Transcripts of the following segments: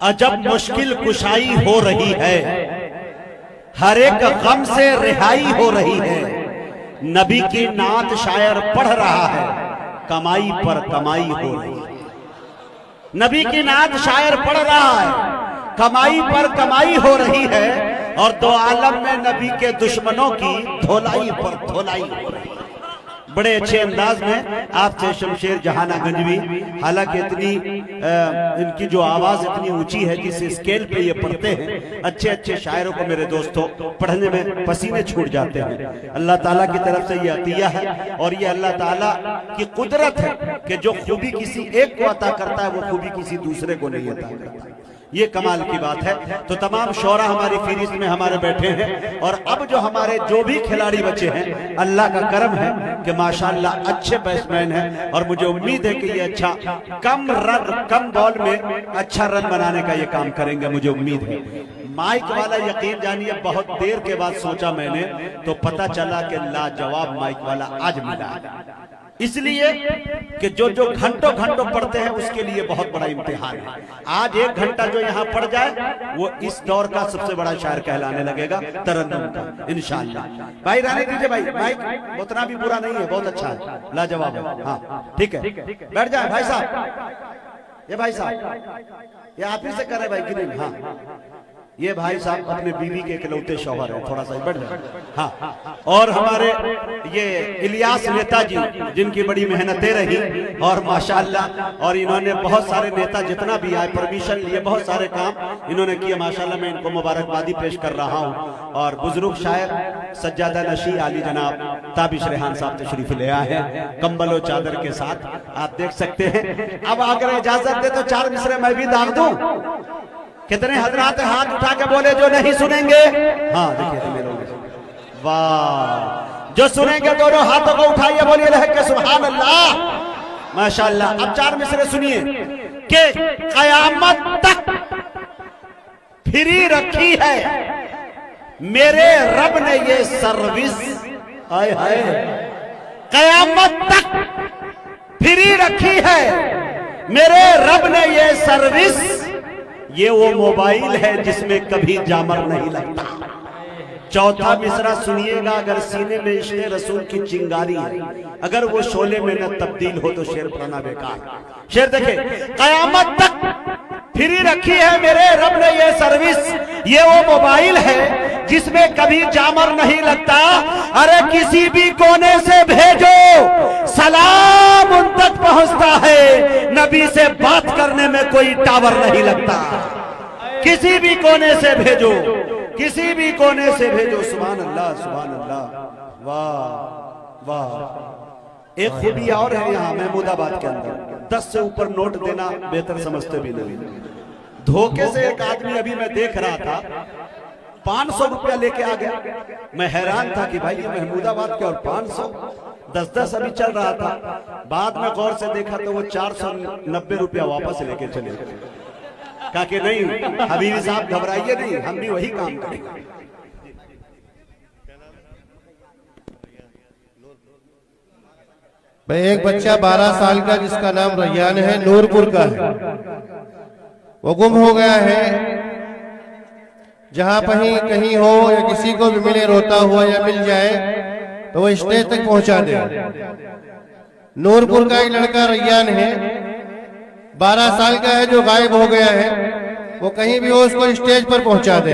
अजब मुश्किल कुशाई हो रही है, हर एक गम से रिहाई हो रही है। नबी की नात शायर पढ़ रहा है, कमाई पर कमाई हो रही है। नबी की नात शायर पढ़ रहा है, कमाई पर कमाई हो रही है। और दो आलम में नबी के दुश्मनों की धोलाई पर धोलाई हो रही है। बड़े अच्छे अंदाज में आपसे शमशेर जहाना गंजवी, हालांकि इतनी इनकी जो आवाज इतनी ऊंची है जिस स्केल पे ये पढ़ते हैं, अच्छे अच्छे शायरों को मेरे दोस्तों पढ़ने में पसीने छूट जाते हैं। अल्लाह ताला की तरफ से ये अतिया है और ये अल्लाह ताला की कुदरत है कि जो खूबी किसी एक को अता करता है वो खूबी किसी दूसरे को नहीं अता करता। ये कमाल की बात है। तो तमाम शोरा हमारी फहरिस्त में हमारे बैठे हैं और अब जो हमारे जो भी खिलाड़ी बचे हैं, अल्लाह का करम है कि माशाअल्लाह अच्छे बैट्समैन हैं और मुझे उम्मीद है कि ये अच्छा कम बॉल में अच्छा रन बनाने का ये काम करेंगे, मुझे उम्मीद है। माइक वाला यकीन जानिए बहुत देर के बाद सोचा मैंने तो पता चला कि लाजवाब माइक वाला आज मिला, इसलिए कि जो घंटों घंटों पढ़ते हैं उसके लिए बहुत बड़ा इम्तिहान है। आज 1 घंटा जो यहाँ पढ़ जाए वो इस दौर का सबसे बड़ा शायर कहलाने लगेगा, तरन्नुम का, इंशाअल्लाह। भाई रहने दीजिए भाई, माइक उतना भी बुरा नहीं है, बहुत अच्छा है, लाजवाब है। हाँ ठीक है, बैठ जाए भाई साहब। ये भाई साहब ये आप ही से करे भाई कि नहीं? हाँ ये भाई साहब अपने बीवी के इकलौते शौहर है, थोड़ा सा बढ़ जाए। हाँ और हमारे ये इलियास नेताजी जिनकी बड़ी मेहनतें रही और माशाअल्लाह, और इन्होंने बहुत सारे नेता जितना भी आए परमिशन लिए बहुत सारे काम इन्होंने किए माशाअल्लाह। मैं इनको मुबारकबादी पेश कर रहा हूँ। और बुजुर्ग शायर सज्जादा नशी आली जनाब ताबिश रेहान साहब तशरीफ ले आए हैं कंबल और चादर के साथ, आप देख सकते हैं। अब अगर इजाजत दे तो 4 मिसरे मैं भी दाग दूं। कितने हजरात हाथ उठा के बोले जो नहीं सुनेंगे? हाँ देखिए मेरे लोग, वाह, जो सुनेंगे दोनों हाथों को उठाइए, बोलिए लहके सुभान अल्लाह, माशाअल्लाह। अब 4 मिसरे सुनिए कि कयामत तक फ्री रखी है मेरे रब ने ये सर्विस, हाय हाय, कयामत तक फ्री रखी है मेरे रब ने ये सर्विस। ये वो मोबाइल है जिसमें कभी जामर नहीं लगता। चौथा मिसरा सुनिएगा, अगर सीने में इश्क़े रसूल की चिंगारी है, अगर वो शोले में न तब्दील हो तो शेर पढ़ना बेकार। शेर देखे, कयामत तक फ्री रखी है मेरे रब ने ये सर्विस। ये वो मोबाइल है जिसमें कभी जामर नहीं लगता। अरे किसी भी कोने से भेजो सलाम उन तक पहुंचता है, नबी से बात करने में कोई टावर नहीं लगता। किसी भी कोने से भेजो, किसी भी कोने से भेजो, सुभान अल्लाह सुभान अल्लाह, वाह वाह। एक खूबी और है यहाँ महमूदाबाद के अंदर, 10 से ऊपर नोट देना बेहतर समझते भी नहीं। धोखे से एक आदमी अभी मैं देख रहा था 500 रुपया लेके आ गया। मैं हैरान था कि भाई ये महमूदाबाद के और 500, 10-10 अभी चल रहा था। बाद में गौर से देखा तो वो 490 रुपया वापस लेके चले गए। कहा कि नहीं हबीबी साहब घबराइए नहीं, हम भी वही काम करेंगे। भाई एक बच्चा 12 साल का जिसका नाम रैयान है, नूरपुर का है, वो गुम हो गया है। जहां कहीं हो या किसी को भी मिले रोता हुआ या मिल जाए तो वो स्टेज तक पहुंचा दे। नूरपुर का एक लड़का रैयान है, 12 साल का है, जो गायब हो गया है। वो कहीं भी हो उसको स्टेज पर पहुंचा दे।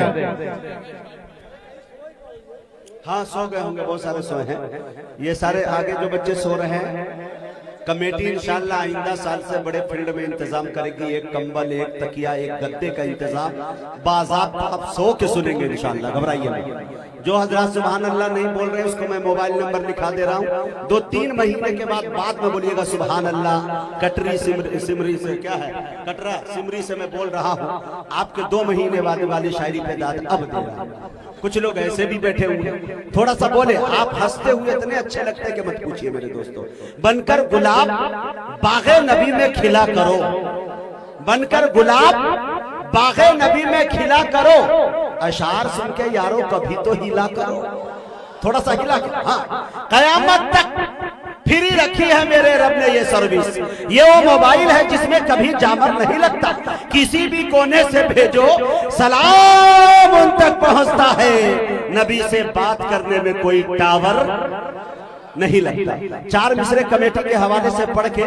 हाँ सो गए होंगे, बहुत सारे सोए हैं। ये सारे आगे जो बच्चे सो रहे हैं, कमेटी इंशाल्लाह आइंदा साल से बड़े फील्ड में इंतजाम करेगी। एक कंबल, एक तकिया, एक गद्दे का इंतजाम बाज़ाब्ता आप सो के सुनेंगे इंशाल्लाह, घबराइए नहीं। जो हजरात सुभान अल्लाह नहीं बोल रहे उसको मैं मोबाइल नंबर लिखा दे रहा हूँ। 2-3 महीने के बाद में बोलिएगा सुभान अल्लाह। कटरी सिमरी से क्या है, कटरा सिमरी से मैं बोल रहा हूँ। आपके 2 महीने बाद वाली शायरी पे दाद अब दे रहा हूँ। कुछ लोग ऐसे भी बैठे हुए, थोड़ा सा बोले, आप हंसते हुए इतने अच्छे लगते हैं कि मत पूछिए मेरे दोस्तों। बनकर गुलाब बागे नबी में खिला करो, बनकर गुलाब बागे नबी में खिला करो। अशार सुन के यारों कभी तो हिला करो, थोड़ा सा हिला के। हाँ, कयामत तक फ्री रखी है मेरे रब ने ये सर्विस। ये वो मोबाइल है जिसमें कभी जामर नहीं लगता, किसी भी कोने से भेजो सलाम उन तक पहुंचता है। नबी से बात करने में कोई टावर नहीं लगता। चार मिसरे कमेटी के हवाले से पढ़ के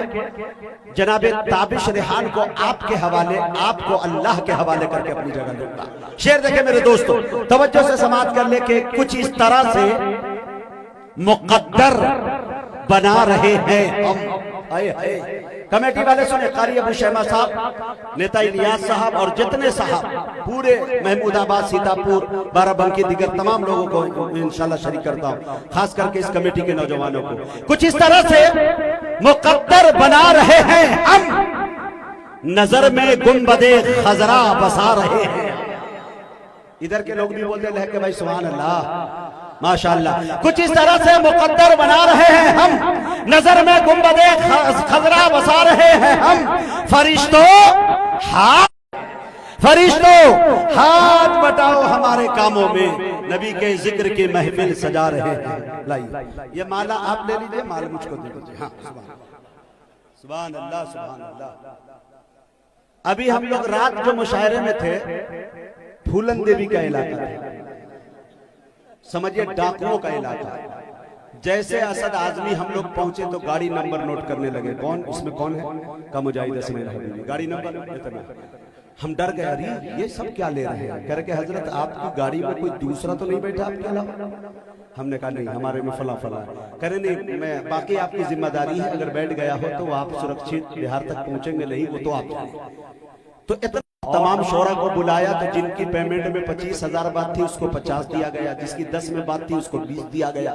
जनाबे ताबिश रेहान को आपके हवाले, आपको अल्लाह के हवाले करके अपनी जगह दूंगा। शेर देखे मेरे दोस्तों, तवज्जो से समाप्त कर ले कि कुछ इस तरह से मुकद्दर बना रहे हैं हम। कमेटी वाले सुने, कारी अबू शहमा साहब, नेता इलियास साहब और जितने साहब, पूरे महमूदाबाद, सीतापुर, बाराबंकी, दिगर तमाम लोगों को इंशाल्लाह शरीक करता हूं, खास करके इस कमेटी के नौजवानों को। कुछ इस तरह से मुकद्दर बना रहे हैं हम, नजर में गुंबदे खजरा बसा रहे हैं। इधर के लोग भी बोलते हैं कि भाई सुभान अल्लाह माशाअल्लाह। कुछ इस तरह से मुकद्दर बना रहे हैं हम, नजर में गुंबदे खजरा बसा रहे हैं हम। फरिश्तों हाथ बटाओ हमारे कामों में, नबी के जिक्र की महफिल सजा रहे हैं। लाइए ये माला आप ले लीजिए, माला मुझको दे दीजिए। हाँ सुभान अल्लाह सुभान अल्लाह। अभी हम लोग रात जो मुशायरे में थे, फूलन देवी का इलाका था, समझिए डाकुओं का इलाका। जैसे असद आजमी हम लोग पहुंचे तो गाड़ी नंबर नोट करने लगे, कौन इसमें कौन है का मुजाहिद इसमें गाड़ी नंबर इतना। हम डर गए, अरे ये सब क्या ले रहे हैं। कह के हजरत आपकी गाड़ी में कोई दूसरा तो नहीं बैठा आपके अलावा। हमने कहा नहीं, हमारे में फला फला। करे नहीं, मैं बाकी आपकी जिम्मेदारी है, अगर बैठ गया हो तो आप सुरक्षित बिहार तक पहुंचेंगे, नहीं वो तो आप। तो इतना तमाम शोरा को बुलाया, तो जिनकी पेमेंट में 25,000 बात थी उसको 50 दिया गया, जिसकी 10 में बात थी उसको 20 दिया गया।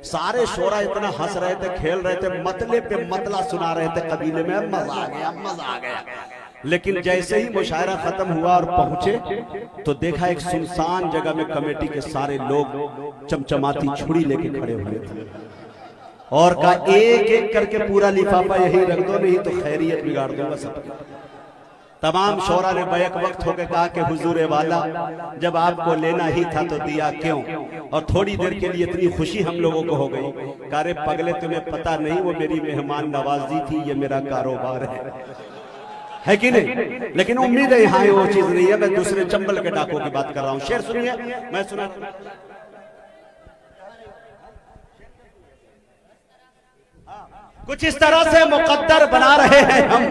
सारे शोरा इतना हंस रहे थे, खेल रहे थे, मतले पे मतला सुना रहे थे कबीले में, मजा आ गया मजा आ गया। लेकिन जैसे ही मुशायरा खत्म हुआ और पहुंचे तो देखा एक सुनसान जगह में कमेटी के सारे लोग चमचमाती छुरी लेके खड़े हुए थे और कहा एक एक करके पूरा लिफाफा यही रख दो, नहीं तो खैरियत बिगाड़ दूंगा सबकी। तमाम शोरा ने बैक वक्त होकर कहा कि हुजूर वाला, जब आपको लेना ही था तो दिया क्यों। और थोड़ी देर के लिए इतनी खुशी हम लोगों को हो गई, कारे पगले तुम्हें पता नहीं वो मेरी मेहमान नवाजी थी, ये मेरा कारोबार है कि नहीं। लेकिन उम्मीद है यहाँ वो चीज नहीं है। मैं दूसरे चंबल के डाकों की बात कर रहा हूँ। शेर सुनिए, मैं सुना। कुछ इस तरह से मुकद्दर बना रहे हैं हम,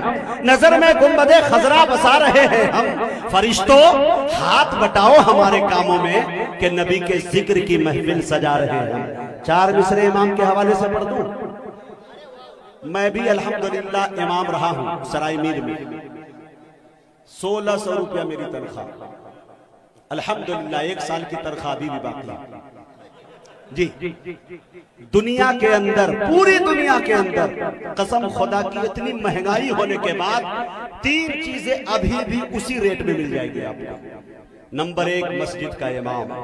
नजर में गुंबदे खजरा बसा रहे हैं हम। फरिश्तों हाथ बटाओ हमारे कामों में, कि नबी के जिक्र की महफिल सजा रहे हैं। चार मिसरे इमाम के हवाले से पढ़ दूं। मैं भी अल्हम्दुलिल्लाह इमाम रहा हूं सराय मीर में। 1600 रुपया मेरी तनख्वाह, अल्हम्दुलिल्लाह 1 साल की तनख्वाह अभी भी बाकी जी। दुनिया के अंदर, पूरी दुनिया के अंदर कसम खुदा की इतनी महंगाई होने के बाद 3 चीजें अभी भी उसी रेट में मिल जाएगी आपको। नंबर 1 मस्जिद का इमाम,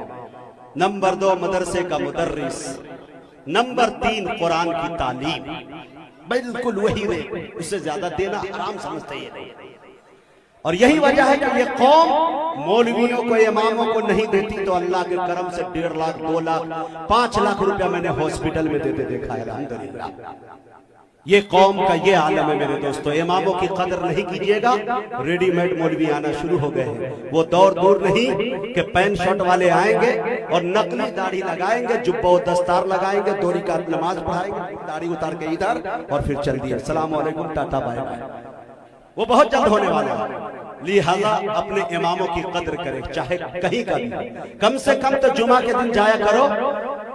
नंबर 2 मदरसे का मुदर्रिस, नंबर 3 कुरान की तालीम। बिल्कुल वही रेट, उससे ज्यादा देना हराम समझते हैं। और यही वजह है कि ये कौम मौलवियों को, इमामों को नहीं देती, तो अल्लाह के करम से 1.5 लाख, 2 लाख, 5 लाख रुपया मैंने हॉस्पिटल में देते देखा है अल्हम्दुलिल्लाह। ये कौम का ये आलम है मेरे दोस्तों। इमामों की कदर नहीं कीजिएगा, रेडीमेड मौलवी आना शुरू हो गए हैं। वो दौर दूर नहीं कि पैंट शर्ट वाले आएंगे और नकली दाढ़ी लगाएंगे, जुब्बा और दस्तार लगाएंगे, दोरी का नमाज पढ़ाएंगे, दाढ़ी उतार के इधर और फिर चल दिया अस्सलाम वालेकुम टाटा बाय बाय। वो बहुत जल्द होने वाला है। लिहाजा अपने इमामों की कदर करें, चाहे कहीं का भी। कम से कम तो जुमा के दिन जाया करो,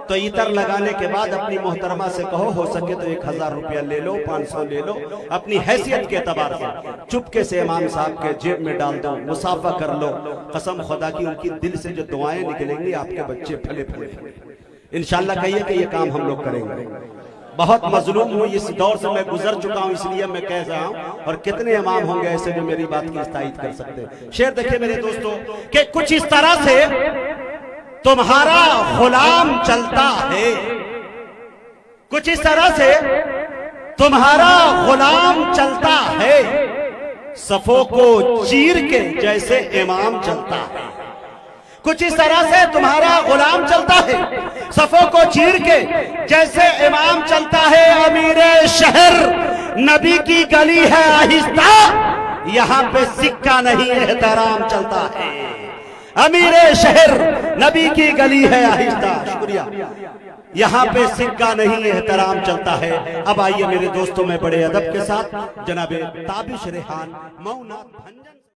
तो इतर लगाने के बाद अपनी मोहतरमा से कहो, हो सके तो 1000 रुपया ले लो, 500 ले लो, अपनी हैसियत के एतबार से चुपके से इमाम साहब के जेब में डाल दो, मुसाफा कर लो। कसम खुदा की उनकी दिल से जो दुआएं निकलेंगी, आपके बच्चे फले फूले इंशाल्लाह। कहिए कि ये काम हम लोग करेंगे। बहुत मजलूम हूँ, इस दौर से मैं गुजर चुका हूँ, इसलिए मैं कह रहा हूँ। और कितने इमाम होंगे ऐसे जो मेरी बात की इस्ताईद कर सकते हैं। शेर देखिए मेरे दोस्तों कि कुछ इस तरह से तुम्हारा गुलाम चलता है, कुछ इस तरह से तुम्हारा गुलाम चलता है, सफों को चीर के जैसे इमाम चलता है। कुछ इस तरह से तुम्हारा गुलाम चलता है सफों को चीर के, जैसे इमाम चलता है अमीरे शहर, नबी की गली है आहिस्ता, यहाँ पे सिक्का नहीं एहतराम चलता है। अमीरे शहर, नबी की गली है आहिस्ता, शुक्रिया, यहाँ पे सिक्का नहीं एहतराम चलता है। अब आइए मेरे दोस्तों में बड़े अदब के साथ जनाबे ताबिश रेहान मौना भंजन